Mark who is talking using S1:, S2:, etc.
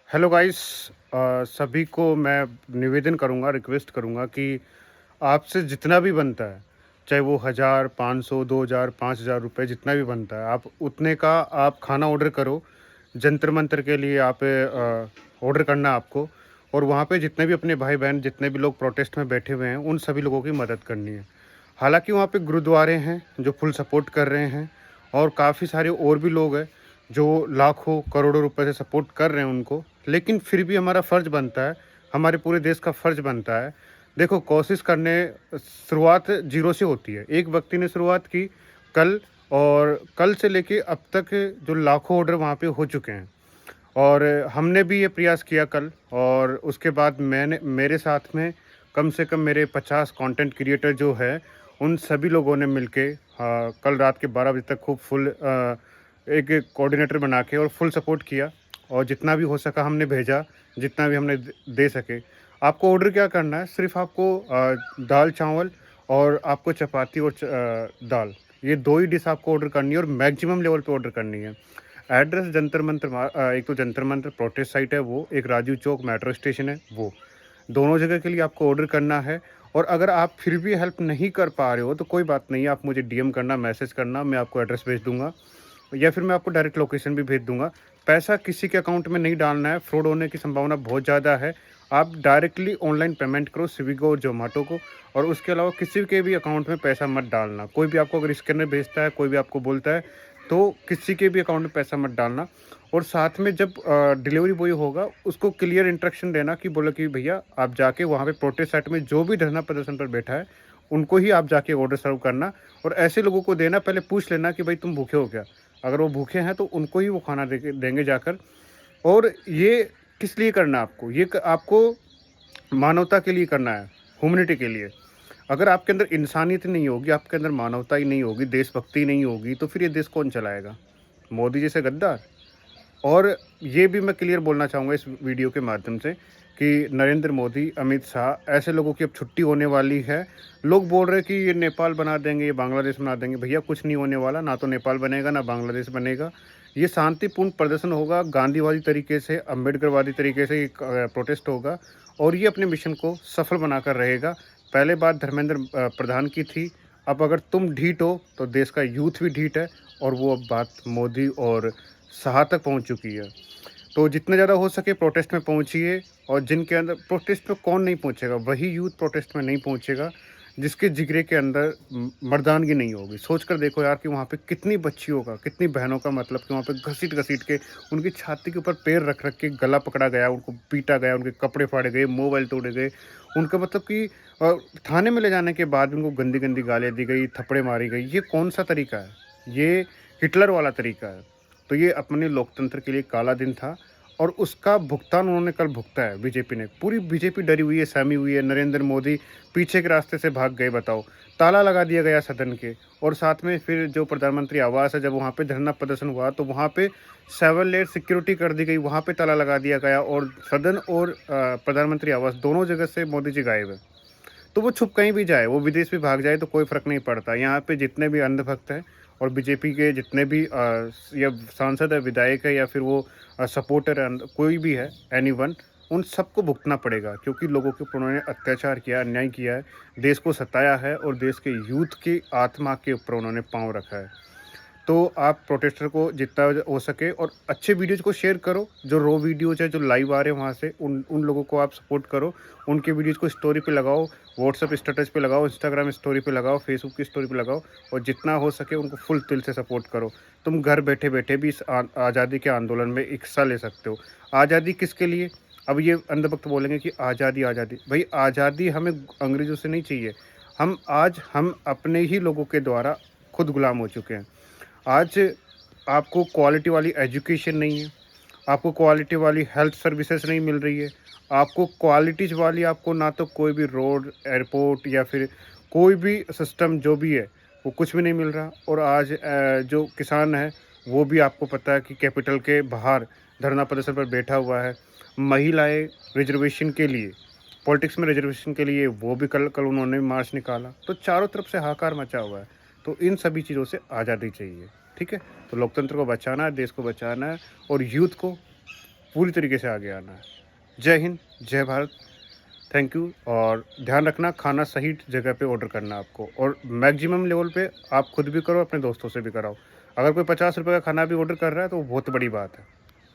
S1: Hello guys. सभी को मैं निवेदन करूंगा, रिक्वेस्ट करूंगा कि आपसे जितना भी बनता है, चाहे वो 1000, 500, 2000, 5000 रुपए जितना भी बनता है, आप उतने का आप खाना ऑर्डर करो। जंतर मंतर के लिए आप ऑर्डर करना है आपको, और वहाँ पे जितने भी अपने भाई बहन, जितने भी लोग प्रोटेस्ट में बैठे हुए हैं, उन सभी लोगों की मदद करनी है। हालांकि वहाँ पे गुरुद्वारे हैं जो फुल सपोर्ट कर रहे हैं, और काफ़ी सारे और भी लोग हैं जो लाखों करोड़ों रुपए से सपोर्ट कर रहे हैं उनको। लेकिन फिर भी हमारा फ़र्ज़ बनता है, हमारे पूरे देश का फ़र्ज़ बनता है। देखो, कोशिश करने शुरुआत ज़ीरो से होती है। एक व्यक्ति ने शुरुआत की कल, और कल से लेके अब तक जो लाखों ऑर्डर वहाँ पे हो चुके हैं। और हमने भी ये प्रयास किया कल, और उसके बाद मैंने मेरे साथ में कम से कम मेरे 50 कंटेंट क्रिएटर जो है, उन सभी लोगों ने मिलके कल रात के 12 बजे तक खूब फुल एक कोऑर्डिनेटर बना के और फुल सपोर्ट किया, और जितना भी हो सका हमने भेजा, जितना भी हमने दे सके। आपको ऑर्डर क्या करना है, सिर्फ़ आपको दाल चावल और आपको चपाती और दाल, ये 2 ही डिश आपको ऑर्डर करनी है, और मैक्सिमम लेवल पे ऑर्डर करनी है। एड्रेस जंतर मंतर एक तो जंतर मंतर प्रोटेस्ट साइट है वो, एक राजीव चौक मेट्रो स्टेशन है वो। दोनों जगह के लिए आपको ऑर्डर करना है। और अगर आप फिर भी हेल्प नहीं कर पा रहे हो तो कोई बात नहीं है, आप मुझे डीएम करना, मैसेज करना, मैं आपको एड्रेस भेज दूँगा, या फिर मैं आपको डायरेक्ट लोकेशन भी भेज दूँगा। पैसा किसी के अकाउंट में नहीं डालना है, फ्रॉड होने की संभावना बहुत ज़्यादा है। आप डायरेक्टली ऑनलाइन पेमेंट करो स्विगी और ज़ोमैटो को, और उसके अलावा किसी के भी अकाउंट में पैसा मत डालना। कोई भी आपको अगर स्कैनर भेजता है, कोई भी आपको बोलता है, तो किसी के भी अकाउंट में पैसा मत डालना। और साथ में जब डिलीवरी बॉय होगा, उसको क्लियर इंस्ट्रक्शन देना कि बोलो कि भैया आप जाके वहाँ पे प्रोटेस्ट साइट में जो भी धरना प्रदर्शन पर बैठा है, उनको ही आप जाके ऑर्डर सर्व करना। और ऐसे लोगों को देना, पहले पूछ लेना कि भाई तुम भूखे हो क्या? अगर वो भूखे हैं तो उनको ही वो खाना देंगे जाकर। और ये किस लिए करना है आपको? आपको मानवता के लिए करना है, ह्यूमैनिटी के लिए। अगर आपके अंदर इंसानियत नहीं होगी, आपके अंदर मानवता ही नहीं होगी, देशभक्ति नहीं होगी, तो फिर ये देश कौन चलाएगा? मोदी जैसे गद्दार? और ये भी मैं क्लियर बोलना चाहूँगा इस वीडियो के माध्यम से कि नरेंद्र मोदी, अमित शाह, ऐसे लोगों की अब छुट्टी होने वाली है। लोग बोल रहे हैं कि ये नेपाल बना देंगे, ये बांग्लादेश बना देंगे। भैया कुछ नहीं होने वाला, ना तो नेपाल बनेगा, ना बांग्लादेश बनेगा। ये शांतिपूर्ण प्रदर्शन होगा, गांधीवादी तरीके से, अम्बेडकरवादी तरीके से ये प्रोटेस्ट होगा, और ये अपने मिशन को सफल बनाकर रहेगा। पहले बात धर्मेंद्र प्रधान की थी, अब अगर तुम ढीठ हो तो देश का यूथ भी ढीठ है, और वो अब बात मोदी और शाह तक पहुंच चुकी है। तो जितना ज़्यादा हो सके प्रोटेस्ट में पहुंचिए, और जिनके अंदर प्रोटेस्ट में कौन नहीं पहुंचेगा, वही यूथ प्रोटेस्ट में नहीं पहुंचेगा जिसके जिगरे के अंदर मर्दानगी नहीं होगी। सोच कर देखो यार कि वहाँ पे कितनी बच्चियों का, कितनी बहनों का, मतलब कि वहाँ पे घसीट घसीट के उनकी छाती के ऊपर पैर रख रख के गला पकड़ा गया, उनको पीटा गया, उनके कपड़े फाड़े गए, मोबाइल तोड़े गए, उनका मतलब कि थाने में ले जाने के बाद भी उनको गंदी गंदी गालियाँ दी गई, थप्पड़े मारी गई। ये कौन सा तरीका है? ये हिटलर वाला तरीका है। तो ये अपने लोकतंत्र के लिए काला दिन था, और उसका भुगतान उन्होंने कल भुगता है बीजेपी ने। पूरी बीजेपी डरी हुई है, सहमी हुई है। नरेंद्र मोदी पीछे के रास्ते से भाग गए, बताओ। ताला लगा दिया गया सदन के, और साथ में फिर जो प्रधानमंत्री आवास है, जब वहाँ पे धरना प्रदर्शन हुआ तो वहाँ पे 7 लेयर सिक्योरिटी कर दी गई, वहाँ पे ताला लगा दिया गया, और सदन और प्रधानमंत्री आवास दोनों जगह से मोदी जी गायब है। तो वो छुप कहीं भी जाए, वो विदेश भी भाग जाए, तो कोई फ़र्क नहीं पड़ता। यहाँ पे जितने भी अंधभक्त हैं और बीजेपी के जितने भी या सांसद है, विधायक है, या फिर वो सपोर्टर है, कोई भी है, एनीवन, उन सबको भुगतना पड़ेगा, क्योंकि लोगों के ऊपर उन्होंने अत्याचार किया, अन्याय किया है, देश को सताया है, और देश के यूथ की आत्मा के ऊपर उन्होंने पाँव रखा है। तो आप प्रोटेस्टर को जितना हो सके और अच्छे वीडियोज़ को शेयर करो। जो रो वीडियोज़ है, जो लाइव आ रहे हैं वहाँ से, उन उन लोगों को आप सपोर्ट करो। उनके वीडियोज़ को स्टोरी पे लगाओ, व्हाट्सएप स्टेटस पे लगाओ, इंस्टाग्राम स्टोरी पे लगाओ, फेसबुक की स्टोरी पे लगाओ, और जितना हो सके उनको फुल दिल से सपोर्ट करो। तुम घर बैठे-बैठे भी इस आज़ादी के आंदोलन में हिस्सा ले सकते हो। आज़ादी किसके लिए? अब ये अंधभक्त बोलेंगे कि आज़ादी, आज़ादी। भई आज़ादी हमें अंग्रेज़ों से नहीं चाहिए। हम अपने ही लोगों के द्वारा खुद गुलाम हो चुके हैं। आज आपको क्वालिटी वाली एजुकेशन नहीं है, आपको क्वालिटी वाली हेल्थ सर्विसेज नहीं मिल रही है, आपको क्वालिटीज़ वाली, आपको ना तो कोई भी रोड, एयरपोर्ट, या फिर कोई भी सिस्टम जो भी है, वो कुछ भी नहीं मिल रहा। और आज जो किसान है, वो भी आपको पता है कि कैपिटल के बाहर धरना प्रदर्शन पर बैठा हुआ है। महिलाएं रिजर्वेशन के लिए, पॉलिटिक्स में रिजर्वेशन के लिए, वो भी कल कल उन्होंने मार्च निकाला। तो चारों तरफ से हाहाकार मचा हुआ है। तो इन सभी चीज़ों से आज़ादी चाहिए, ठीक है? तो लोकतंत्र को बचाना है, देश को बचाना है, और यूथ को पूरी तरीके से आगे आना है। जय हिंद, जय भारत। Thank you. और ध्यान रखना, खाना सही जगह पे ऑर्डर करना आपको, और मैक्सिमम लेवल पे आप खुद भी करो, अपने दोस्तों से भी कराओ। अगर कोई ₹50 का खाना भी ऑर्डर कर रहा है तो वो बहुत बड़ी बात है।